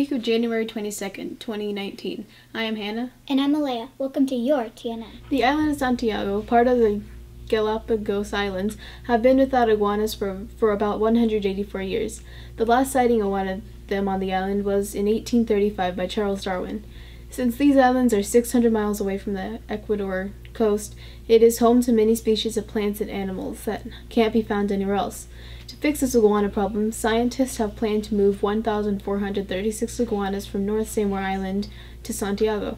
week of January 22nd, 2019. I am Hannah. And I'm Alea. Welcome to your TNN. The island of Santiago, part of the Galapagos Islands, have been without iguanas for about 184 years. The last sighting of one of them on the island was in 1835 by Charles Darwin. Since these islands are 600 miles away from the Ecuador coast, it is home to many species of plants and animals that can't be found anywhere else. To fix this iguana problem, scientists have planned to move 1,436 iguanas from North Seymour Island to Santiago.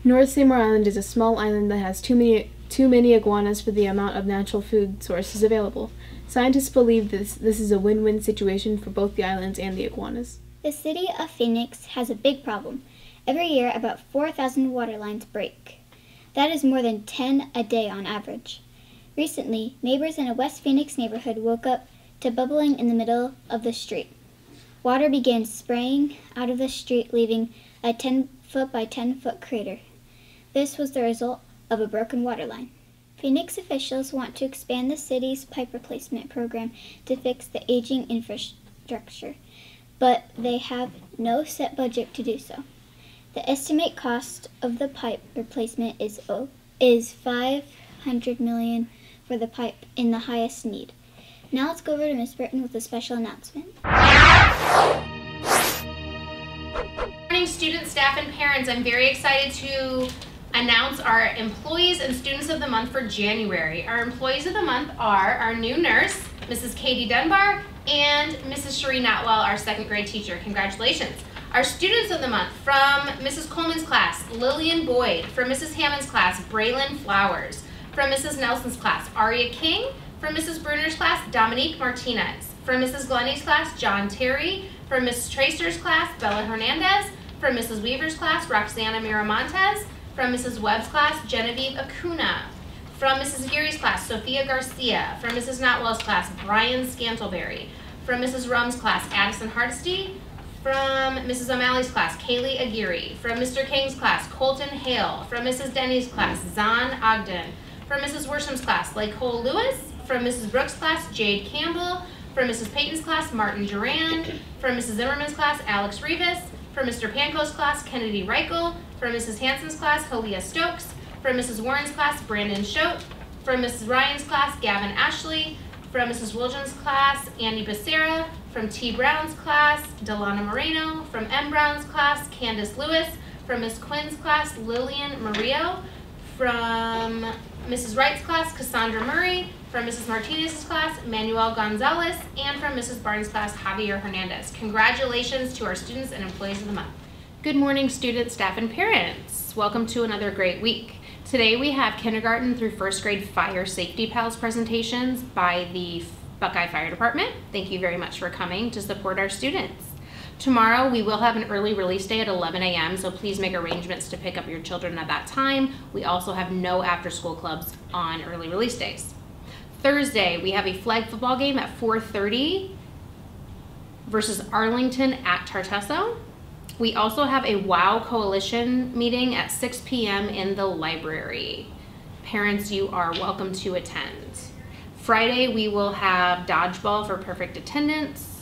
North Seymour Island is a small island that has too many iguanas for the amount of natural food sources available. Scientists believe this is a win-win situation for both the islands and the iguanas. The city of Phoenix has a big problem. Every year, about 4,000 water lines break. That is more than 10 a day on average. Recently, neighbors in a West Phoenix neighborhood woke up to bubbling in the middle of the street. Water began spraying out of the street, leaving a 10-foot by 10-foot crater. This was the result of a broken water line. Phoenix officials want to expand the city's pipe replacement program to fix the aging infrastructure, but they have no set budget to do so. The estimated cost of the pipe replacement is $500 million for the pipe in the highest need. Now let's go over to Ms. Burton with a special announcement. Good morning, students, staff, and parents. I'm very excited to announce our Employees and Students of the Month for January. Our Employees of the Month are our new nurse, Mrs. Katie Dunbar, and Mrs. Cherie Natwell, our second grade teacher. Congratulations. Our Students of the Month, from Mrs. Coleman's class, Lillian Boyd. From Mrs. Hammond's class, Braylon Flowers. From Mrs. Nelson's class, Aria King. From Mrs. Bruner's class, Dominique Martinez. From Mrs. Glennie's class, John Terry. From Mrs. Tracer's class, Bella Hernandez. From Mrs. Weaver's class, Roxana Miramontes. From Mrs. Webb's class, Genevieve Acuna. From Mrs. Geary's class, Sophia Garcia. From Mrs. Notwell's class, Brian Scantleberry. From Mrs. Rum's class, Addison Hardesty. From Mrs. O'Malley's class, Kaylee Aguirre. From Mr. King's class, Colton Hale. From Mrs. Denny's class, Zahn Ogden. From Mrs. Worsham's class, Cole Lewis. From Mrs. Brooks' class, Jade Campbell. From Mrs. Payton's class, Martin Duran. From Mrs. Zimmerman's class, Alex Rivas. From Mr. Panko's class, Kennedy Reichel. From Mrs. Hanson's class, Halia Stokes. From Mrs. Warren's class, Brandon Schote. From Mrs. Ryan's class, Gavin Ashley. From Mrs. Williams' class, Andy Becerra. From T. Brown's class, Delana Moreno. From M. Brown's class, Candace Lewis. From Miss Quinn's class, Lillian Murillo. From Mrs. Wright's class, Cassandra Murray. From Mrs. Martinez's class, Manuel Gonzalez. And from Mrs. Barnes' class, Javier Hernandez. Congratulations to our students and employees of the month. Good morning, students, staff, and parents. Welcome to another great week. Today we have kindergarten through first grade Fire Safety Pals presentations by the Buckeye Fire Department. Thank you very much for coming to support our students. Tomorrow we will have an early release day at 11 a.m., so please make arrangements to pick up your children at that time. We also have no after-school clubs on early release days. Thursday, we have a flag football game at 4:30 versus Arlington at Tartesso. We also have a WOW Coalition meeting at 6 p.m. in the library. Parents, you are welcome to attend. Friday, we will have dodgeball for perfect attendance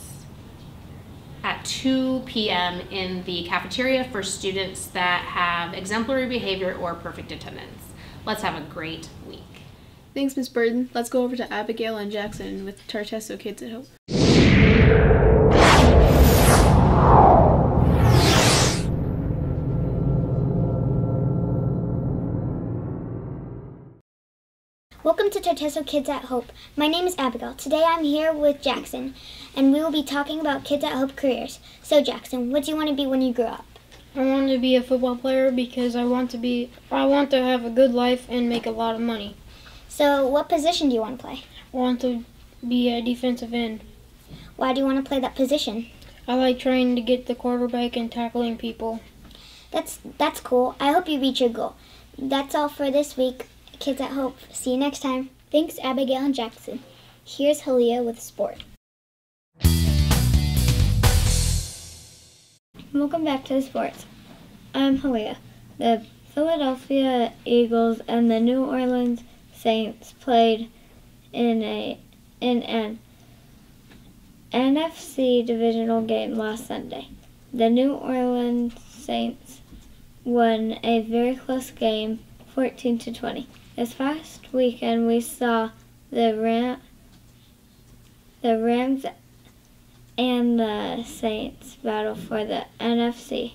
at 2 p.m. in the cafeteria for students that have exemplary behavior or perfect attendance. Let's have a great week. Thanks, Ms. Burton. Let's go over to Abigail and Jackson with Tartesso Kids at Hope. Welcome to Tartesso Kids at Hope. My name is Abigail. Today I'm here with Jackson, and we will be talking about Kids at Hope careers. So Jackson, what do you want to be when you grow up? I want to be a football player because I want to have a good life and make a lot of money. So what position do you want to play? I want to be a defensive end. Why do you want to play that position? I like trying to get the quarterback and tackling people. That's cool. I hope you reach your goal. That's all for this week, Kids at Hope. See you next time. Thanks, Abigail and Jackson. Here's Halia with sport. Welcome back to the sports. I'm Halia. The Philadelphia Eagles and the New Orleans Saints played in an NFC divisional game last Sunday. The New Orleans Saints won a very close game, 14-20. This past weekend, we saw the Rams and the Saints battle for the NFC.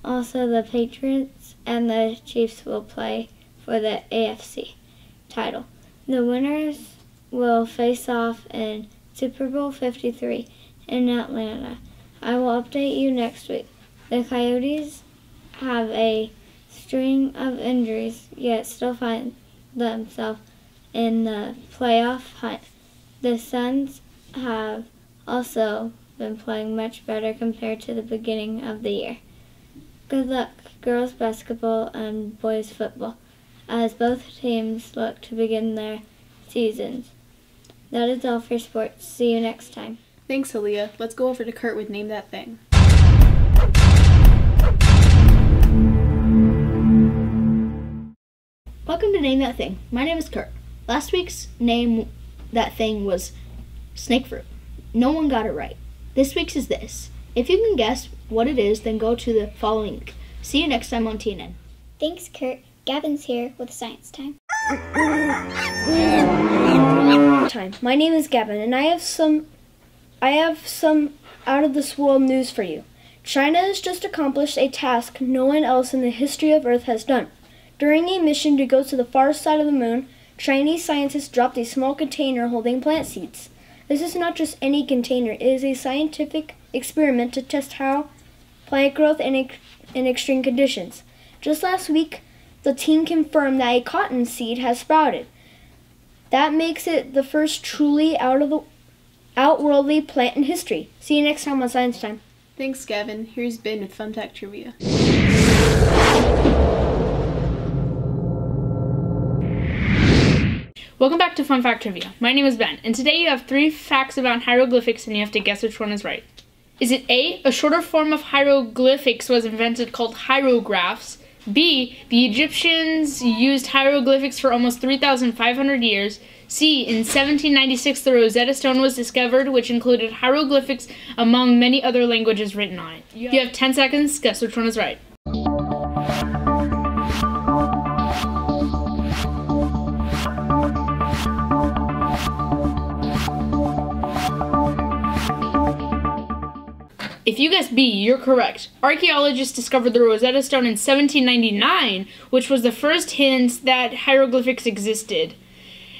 Also, the Patriots and the Chiefs will play for the AFC title. The winners will face off in Super Bowl 53 in Atlanta. I will update you next week. The Coyotes have a string of injuries, yet still find themselves in the playoff hunt. The Suns have also been playing much better compared to the beginning of the year. Good luck, girls basketball and boys football, as both teams look to begin their seasons. That is all for sports. See you next time. Thanks, Aaliyah. Let's go over to Kurt with Name That Thing. Welcome to Name That Thing. My name is Kurt. Last week's Name That Thing was snake fruit. No one got it right. This week's is this. If you can guess what it is, then go to the following week. See you next time on TNN. Thanks, Kurt. Gavin's here with Science Time. My name is Gavin, and I have some out of this world news for you. China has just accomplished a task no one else in the history of Earth has done. During a mission to go to the far side of the moon, Chinese scientists dropped a small container holding plant seeds. This is not just any container, it is a scientific experiment to test how plant growth in extreme conditions. Just last week, the team confirmed that a cotton seed has sprouted. That makes it the first truly outworldly plant in history. See you next time on Science Time. Thanks, Gavin. Here's Ben with Fun Fact Trivia. Welcome back to Fun Fact Trivia. My name is Ben, and today you have 3 facts about hieroglyphics and you have to guess which one is right. Is it A, a shorter form of hieroglyphics was invented called hierographs? B, the Egyptians used hieroglyphics for almost 3,500 years. C, in 1796 the Rosetta Stone was discovered, which included hieroglyphics among many other languages written on it. You have 10 seconds, guess which one is right. If you guessed B, you're correct. Archaeologists discovered the Rosetta Stone in 1799, which was the first hint that hieroglyphics existed.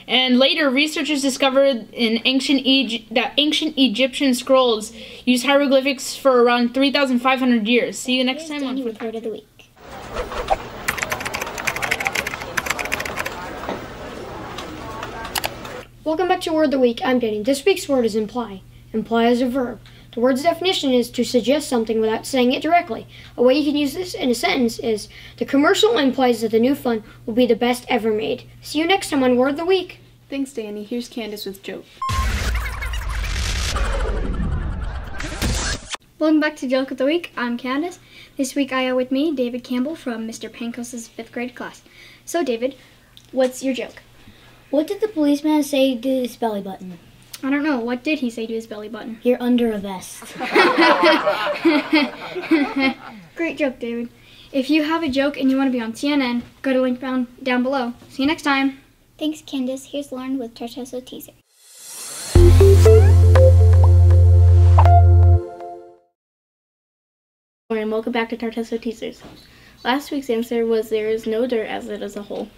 And later, researchers discovered that ancient Egyptian scrolls used hieroglyphics for around 3,500 years. See you next time on Word of the Week. Welcome back to Word of the Week. I'm Danny. This week's word is imply. Imply is a verb. The word's definition is to suggest something without saying it directly. A way you can use this in a sentence is, the commercial implies that the new phone will be the best ever made. See you next time on Word of the Week. Thanks, Danny. Here's Candace with Joke. Welcome back to Joke of the Week. I'm Candace. This week I have with me David Campbell from Mr. Pankos' 5th grade class. So David, what's your joke? What did the policeman say to his belly button? I don't know. What did he say to his belly button? You're under a vest. Great joke, David. If you have a joke and you want to be on CNN, go to link down below. See you next time. Thanks, Candace. Here's Lauren with Tartesso Teaser. And welcome back to Tartesso Teasers. Last week's answer was there is no dirt as it is a whole.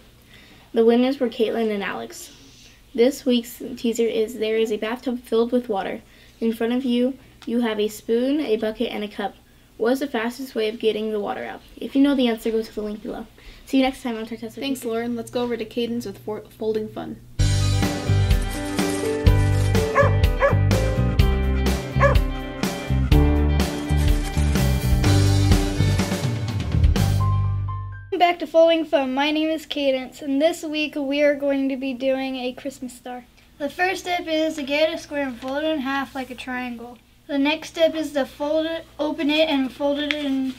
The winners were Caitlin and Alex. This week's teaser is there is a bathtub filled with water. In front of you, you have a spoon, a bucket, and a cup. What is the fastest way of getting the water out? If you know the answer, go to the link below. See you next time on Tartesso. Thanks, Lauren. Let's go over to Cadence with Folding Fun. Back to Folding Fun. My name is Cadence, and this week we are going to be doing a Christmas star. The first step is to get a square and fold it in half like a triangle. The next step is to open it and fold it in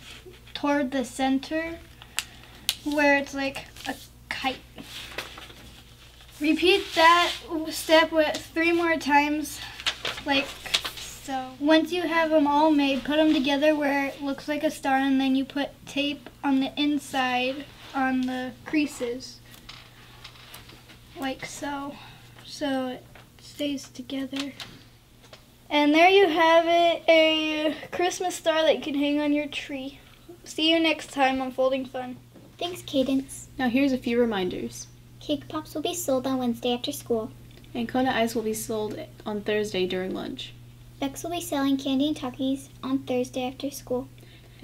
toward the center where it's like a kite. Repeat that step with 3 more times, like so. Once you have them all made, put them together where it looks like a star, and then you put tape on the inside on the creases, like so, so it stays together. And there you have it, a Christmas star that you can hang on your tree. See you next time on Folding Fun. Thanks, Cadence. Now here's a few reminders. Cake Pops will be sold on Wednesday after school. And Kona Ice will be sold on Thursday during lunch. Bex will be selling candy and Takis on Thursday after school.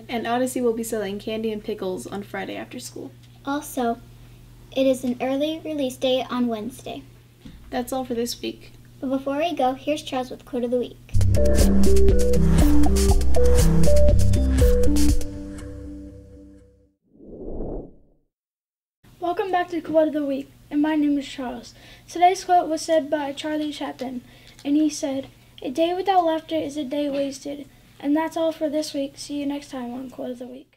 And Odyssey will be selling candy and pickles on Friday after school. Also, it is an early release day on Wednesday. That's all for this week. But before we go, here's Charles with Quote of the Week. Welcome back to Quote of the Week, and my name is Charles. Today's quote was said by Charlie Chaplin, and he said, "A day without laughter is a day wasted." And that's all for this week. See you next time on Quote of the Week.